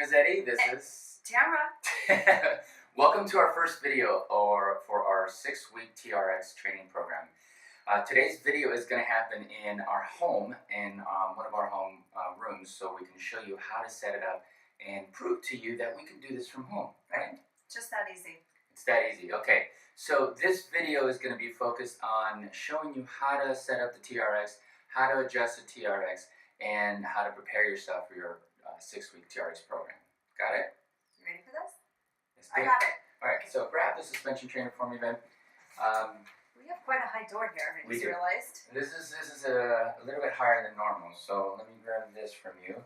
name is Eddie. This is Tamara. Welcome to our first video for our 6-week TRX training program. Today's video is going to happen in our home, in one of our home rooms, so we can show you how to set it up and prove to you that we can do this from home, right? Just that easy. It's that easy. Okay, so this video is going to be focused on showing you how to set up the TRX, how to adjust the TRX, and how to prepare yourself for your 6-week TRX program. Got it? You ready for this? I got it. Alright, so grab the suspension trainer for me, Ben. We have quite a high door here, I just realized. This is a little bit higher than normal, so let me grab this from you.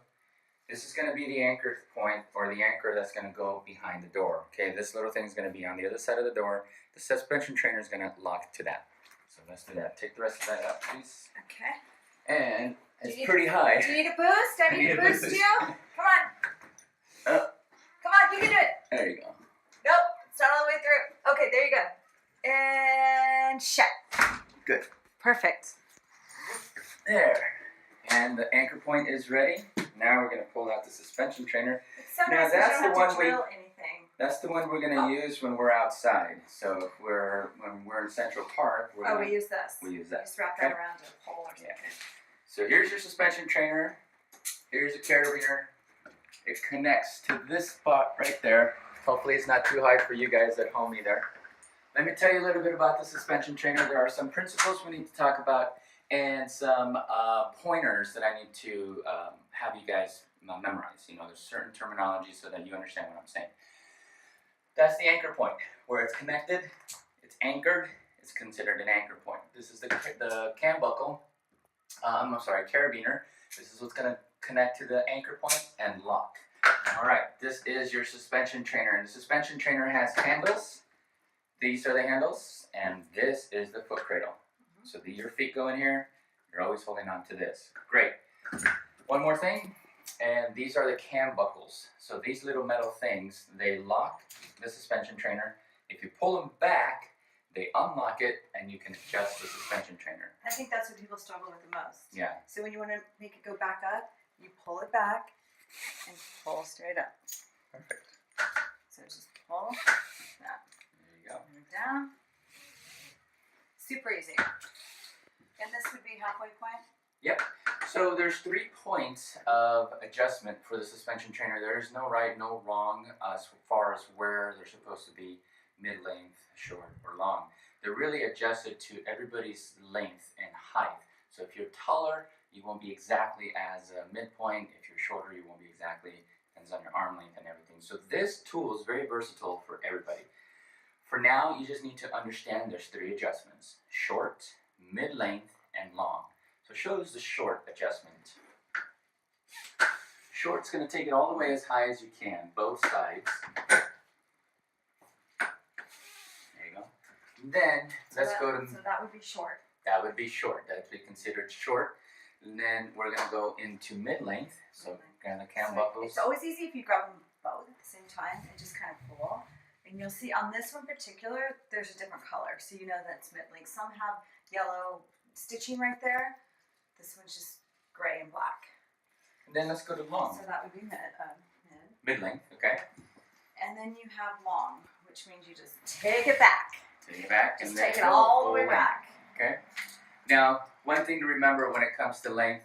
This is going to be the anchor point, or the anchor that's going to go behind the door. Okay, this little thing is going to be on the other side of the door. The suspension trainer is going to lock to that. So let's do that. Take the rest of that out, please. Okay. And it's pretty high. Do you need a boost? I need to boost you. Come on. Come on, you can do it. There you go. Nope, it's not all the way through. Okay, there you go. And shut. Good. Perfect. There. And the anchor point is ready. Now we're going to pull out the suspension trainer. It's so nice that's you don't the have one to drill anything. That's the one we're going to use when we're outside. So if when we're in Central Park, we use this. We use that. Just wrap that around a pole or something. Yeah. So here's your suspension trainer. Here's a carabiner. It connects to this spot right there. Hopefully it's not too high for you guys at home either. Let me tell you a little bit about the suspension trainer. There are some principles we need to talk about and some pointers that I need to have you guys memorize. You know, there's certain terminology so that you understand what I'm saying. That's the anchor point. Where it's connected, it's anchored, it's considered an anchor point. This is the cam buckle, carabiner. This is what's going to connect to the anchor point and lock. Alright, this is your suspension trainer. And the suspension trainer has handles. These are the handles, and this is the foot cradle. So your feet go in here, you're always holding on to this. Great. One more thing, and these are the cam buckles. So these little metal things, they lock the suspension trainer. If you pull them back, they unlock it, and you can adjust the suspension trainer. I think that's what people struggle with the most. Yeah. So when you want to make it go back up, you pull it back and pull straight up. Perfect. So just pull that. There you go. And down. Super easy. And this would be halfway point? Yep. So there's 3 points of adjustment for the suspension trainer. There is no right, no wrong as far as where they're supposed to be, mid-length, short, or long. They're really adjusted to everybody's length and height. So if you're taller, you won't be exactly as a midpoint. If you're shorter, you won't be exactly, depends on your arm length and everything. So this tool is very versatile for everybody. For now, you just need to understand there's 3 adjustments: short, mid-length, and long. So show us the short adjustment. Short's going to take it all the way as high as you can, both sides. There you go. Then let's go to. So that would be short. That would be short. That would be considered short. And then we're going to go into mid-length. So grab the cam buckles. It's always easy if you grab them both at the same time and just kind of pull. And you'll see on this one particular, there's a different color. So you know that's mid-length. Some have yellow stitching right there. This one's just gray and black. And then let's go to long. So that would be mid. Mid-length, okay. And then you have long, which means you just take it back. Take it back. Just take it all the way back. Okay. Now, one thing to remember when it comes to length,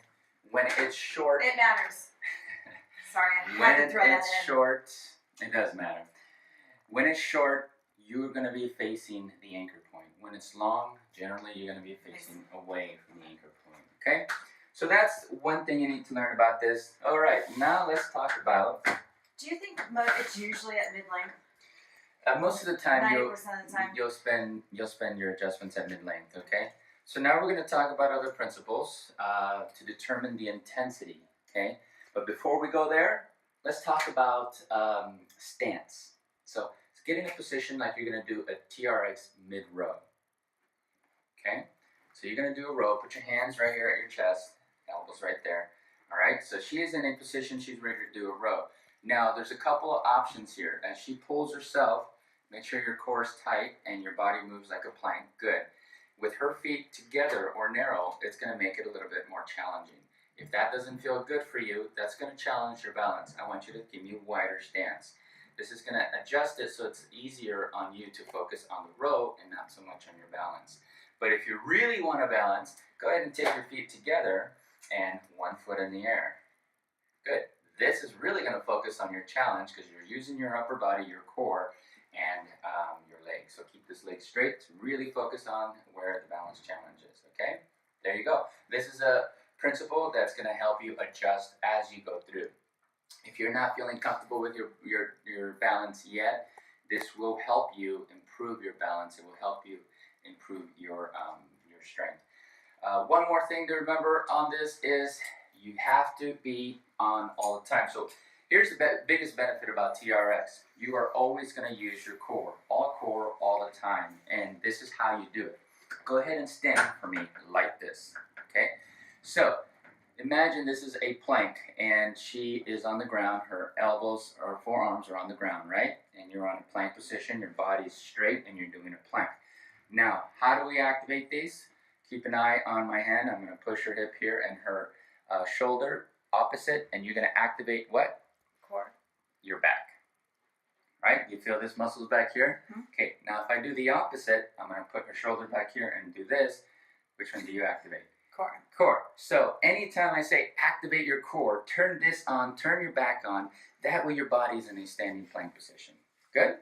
when it's short. It matters. Sorry, I had to throw that in. When it's short, it does matter. When it's short, you're going to be facing the anchor point. When it's long, generally you're going to be facing away from the anchor point. Okay? So that's one thing you need to learn about this. All right, now let's talk about. Do you think it's usually at mid-length? Most of the time, 90% of the time. you'll spend your adjustments at mid-length. Okay. So now we're going to talk about other principles to determine the intensity. Okay. But before we go there, let's talk about stance. So let's get in a position like you're going to do a TRX mid-row. Okay. So you're going to do a row. Put your hands right here at your chest, elbows right there. All right. So she is in a position. She's ready to do a row. Now, there's a couple of options here. As she pulls herself, make sure your core is tight and your body moves like a plank. Good. With her feet together or narrow, it's going to make it a little bit more challenging. If that doesn't feel good for you, that's going to challenge your balance. I want you to give me a wider stance. This is going to adjust it so it's easier on you to focus on the row and not so much on your balance. But if you really want to balance, go ahead and take your feet together and 1 foot in the air. Good. This is really going to focus on your challenge because you're using your upper body, your core, and your legs. So keep this leg straight to really focus on where the balance challenge is, okay? There you go. This is a principle that's going to help you adjust as you go through. If you're not feeling comfortable with your balance yet, this will help you improve your balance. It will help you improve your strength. One more thing to remember on this is you have to be on all the time. So here's the biggest benefit about TRX. You are always going to use your core all the time, and this is how you do it. Go ahead and stand for me like this, okay? So imagine this is a plank, and she is on the ground. Her elbows or forearms are on the ground, right? And you're on a plank position. Your body is straight, and you're doing a plank. Now, how do we activate these? Keep an eye on my hand. I'm going to push her hip here and her shoulder opposite, and you're going to activate what? Core. Your back. Right? You feel this muscles back here? Mm-hmm. Okay, now if I do the opposite, I'm going to put her shoulder back here and do this. Which one do you activate? Core. Core. So anytime I say activate your core, turn this on, turn your back on. That way your body's in a standing plank position. Good?